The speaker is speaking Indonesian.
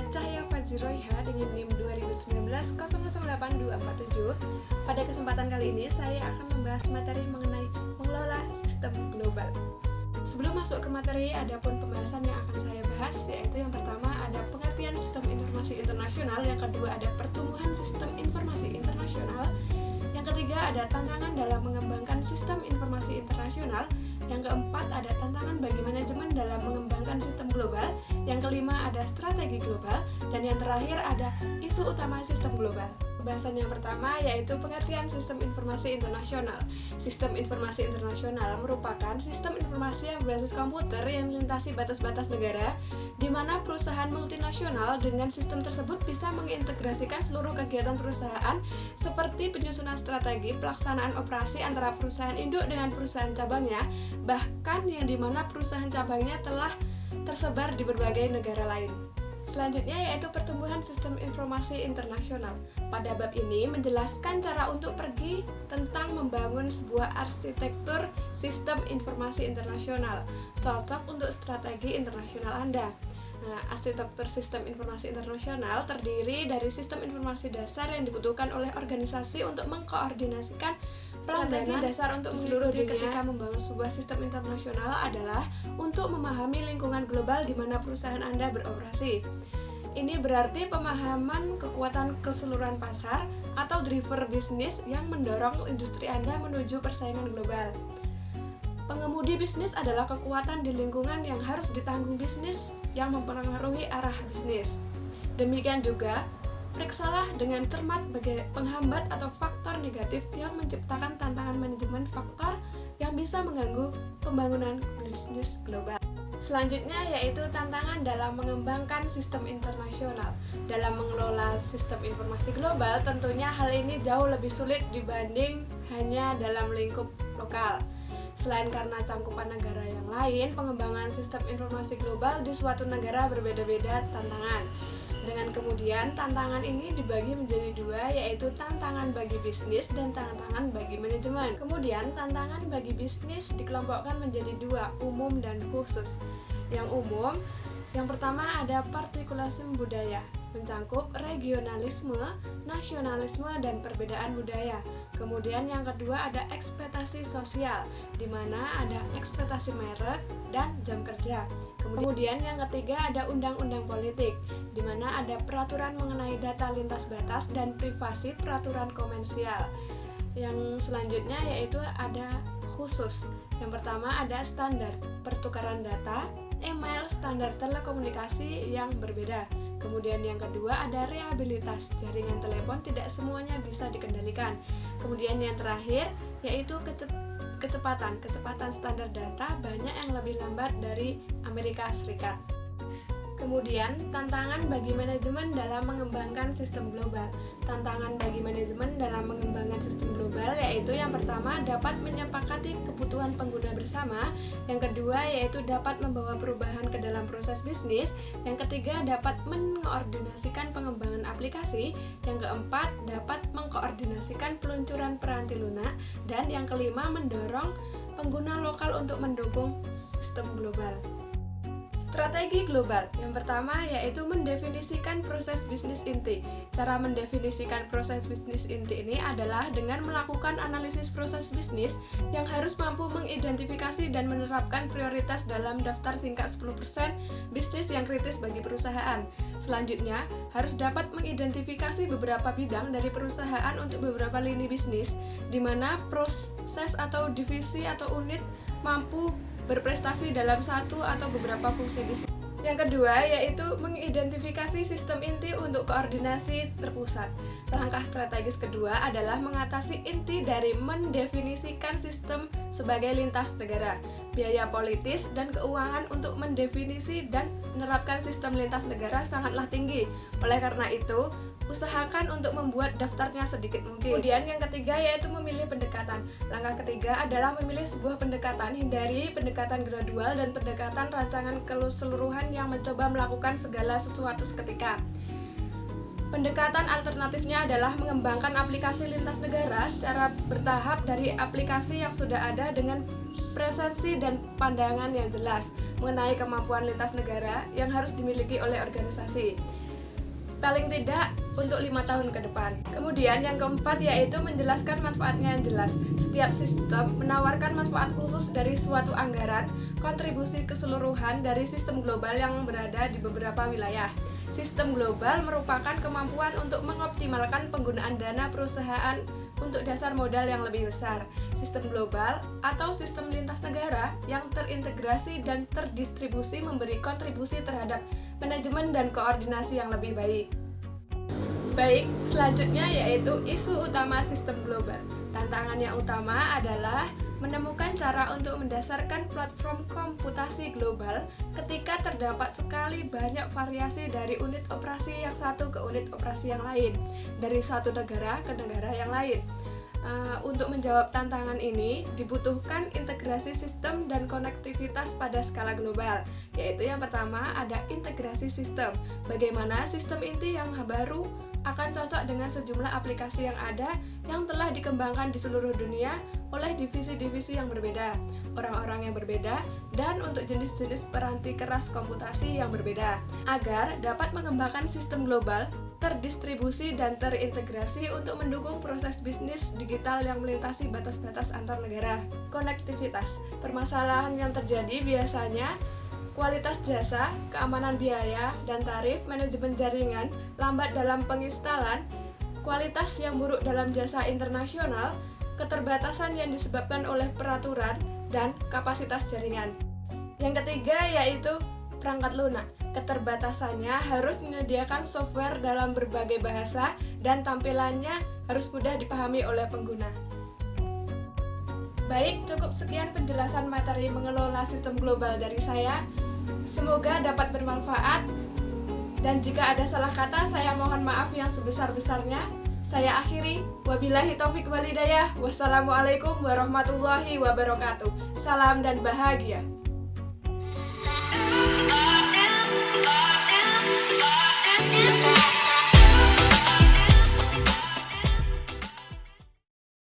saya Cahya Fajroiha dengan NIM 2019-008247. Pada kesempatan kali ini saya akan membahas materi mengenai mengelola sistem global. Sebelum masuk ke materi, ada pun pembahasan yang akan saya bahas, yaitu yang pertama ada pengertian sistem informasi internasional, yang kedua ada pertumbuhan sistem informasi internasional, yang ketiga ada tantangan dalam mengembangkan sistem informasi internasional, yang keempat ada tantangan bagi manajemen dalam mengembangkan sistem global, yang kelima ada strategi global, dan yang terakhir ada isu utama sistem global. Pembahasan yang pertama yaitu pengertian sistem informasi internasional. Sistem informasi internasional merupakan sistem informasi yang berbasis komputer yang melintasi batas-batas negara, di mana perusahaan multinasional dengan sistem tersebut bisa mengintegrasikan seluruh kegiatan perusahaan seperti penyusunan strategi, pelaksanaan operasi antara perusahaan induk dengan perusahaan cabangnya, bahkan yang di mana perusahaan cabangnya telah tersebar di berbagai negara lain. Selanjutnya yaitu pertumbuhan sistem informasi internasional. Pada bab ini menjelaskan cara untuk pergi tentang membangun sebuah arsitektur sistem informasi internasional cocok untuk strategi internasional Anda. Arsitektur sistem informasi internasional terdiri dari sistem informasi dasar yang dibutuhkan oleh organisasi untuk mengkoordinasikan strategi dasar untuk seluruh dunia. Ketika membangun sebuah sistem internasional adalah untuk memahami lingkungan global di mana perusahaan Anda beroperasi. Ini berarti pemahaman kekuatan keseluruhan pasar atau driver bisnis yang mendorong industri Anda menuju persaingan global. Pengemudi bisnis adalah kekuatan di lingkungan yang harus ditanggung bisnis yang mempengaruhi arah bisnis. Demikian juga, periksalah dengan cermat bagai penghambat atau faktor negatif yang menciptakan tantangan manajemen faktor yang bisa mengganggu pembangunan bisnis global. Selanjutnya yaitu tantangan dalam mengembangkan sistem internasional. Dalam mengelola sistem informasi global, tentunya hal ini jauh lebih sulit dibanding hanya dalam lingkup lokal. Selain karena cangkupan negara yang lain, pengembangan sistem informasi global di suatu negara berbeda-beda tantangan. Dengan kemudian, tantangan ini dibagi menjadi dua, yaitu tantangan bagi bisnis dan tantangan bagi manajemen. Kemudian, tantangan bagi bisnis dikelompokkan menjadi dua, umum dan khusus. Yang umum, yang pertama ada partikulasi budaya, mencangkup regionalisme, nasionalisme, dan perbedaan budaya. Kemudian yang kedua ada ekspektasi sosial, di mana ada ekspektasi merek dan jam kerja. Kemudian yang ketiga ada undang-undang politik, di mana ada peraturan mengenai data lintas batas dan privasi peraturan komersial. Yang selanjutnya yaitu ada khusus. Yang pertama ada standar pertukaran data, email, standar telekomunikasi yang berbeda. Kemudian yang kedua ada rehabilitas, jaringan telepon tidak semuanya bisa dikendalikan. Kemudian yang terakhir yaitu kecepatan standar data banyak yang lebih lambat dari Amerika Serikat. Kemudian, tantangan bagi manajemen dalam mengembangkan sistem global. Tantangan bagi manajemen dalam mengembangkan sistem global yaitu yang pertama dapat menyepakati kebutuhan pengguna bersama, yang kedua yaitu dapat membawa perubahan ke dalam proses bisnis, yang ketiga dapat mengkoordinasikan pengembangan aplikasi, yang keempat dapat mengkoordinasikan peluncuran peranti lunak, dan yang kelima mendorong pengguna lokal untuk mendukung sistem global. Strategi global. Yang pertama yaitu mendefinisikan proses bisnis inti. Cara mendefinisikan proses bisnis inti ini adalah dengan melakukan analisis proses bisnis yang harus mampu mengidentifikasi dan menerapkan prioritas dalam daftar singkat 10% bisnis yang kritis bagi perusahaan. Selanjutnya, harus dapat mengidentifikasi beberapa bidang dari perusahaan untuk beberapa lini bisnis, di mana proses atau divisi atau unit mampu berprestasi dalam satu atau beberapa fungsi bisnis. Yang kedua yaitu mengidentifikasi sistem inti untuk koordinasi terpusat. Langkah strategis kedua adalah mengatasi inti dari mendefinisikan sistem sebagai lintas negara. Biaya politis dan keuangan untuk mendefinisi dan menerapkan sistem lintas negara sangatlah tinggi. Oleh karena itu, usahakan untuk membuat daftarnya sedikit mungkin. Kemudian yang ketiga yaitu memilih pendekatan. Langkah ketiga adalah memilih sebuah pendekatan, hindari pendekatan gradual dan pendekatan rancangan keseluruhan yang mencoba melakukan segala sesuatu seketika. Pendekatan alternatifnya adalah mengembangkan aplikasi lintas negara secara bertahap dari aplikasi yang sudah ada dengan presensi dan pandangan yang jelas mengenai kemampuan lintas negara yang harus dimiliki oleh organisasi. paling tidak untuk 5 tahun ke depan. Kemudian yang keempat yaitu menjelaskan manfaatnya yang jelas. Setiap sistem menawarkan manfaat khusus dari suatu anggaran, kontribusi keseluruhan dari sistem global yang berada di beberapa wilayah. Sistem global merupakan kemampuan untuk mengoptimalkan penggunaan dana perusahaan untuk dasar modal yang lebih besar. Sistem global atau sistem lintas negara yang terintegrasi dan terdistribusi memberi kontribusi terhadap manajemen dan koordinasi yang lebih baik. Baik, selanjutnya yaitu isu utama sistem global. Tantangan yang utama adalah menemukan cara untuk mendasarkan platform komputasi global ketika terdapat sekali banyak variasi dari unit operasi yang satu ke unit operasi yang lain, dari satu negara ke negara yang lain. Untuk menjawab tantangan ini dibutuhkan integrasi sistem dan konektivitas pada skala global, yaitu yang pertama ada integrasi sistem. Bagaimana sistem inti yang baru akan cocok dengan sejumlah aplikasi yang ada yang telah dikembangkan di seluruh dunia oleh divisi-divisi yang berbeda, orang-orang yang berbeda, dan untuk jenis-jenis peranti keras komputasi yang berbeda, agar dapat mengembangkan sistem global, terdistribusi, dan terintegrasi untuk mendukung proses bisnis digital yang melintasi batas-batas antar negara. Konektivitas. Permasalahan yang terjadi biasanya kualitas jasa, keamanan biaya dan tarif, manajemen jaringan, lambat dalam penginstalan, kualitas yang buruk dalam jasa internasional, keterbatasan yang disebabkan oleh peraturan, dan kapasitas jaringan. Yang ketiga yaitu perangkat lunak. Keterbatasannya harus menyediakan software dalam berbagai bahasa dan tampilannya harus mudah dipahami oleh pengguna. Baik, cukup sekian penjelasan materi mengelola sistem global dari saya. Semoga dapat bermanfaat, dan jika ada salah kata saya mohon maaf yang sebesar-besarnya. Saya akhiri, wabillahi taufik wal hidayah. Wassalamualaikum warahmatullahi wabarakatuh. Salam dan bahagia. Yeah.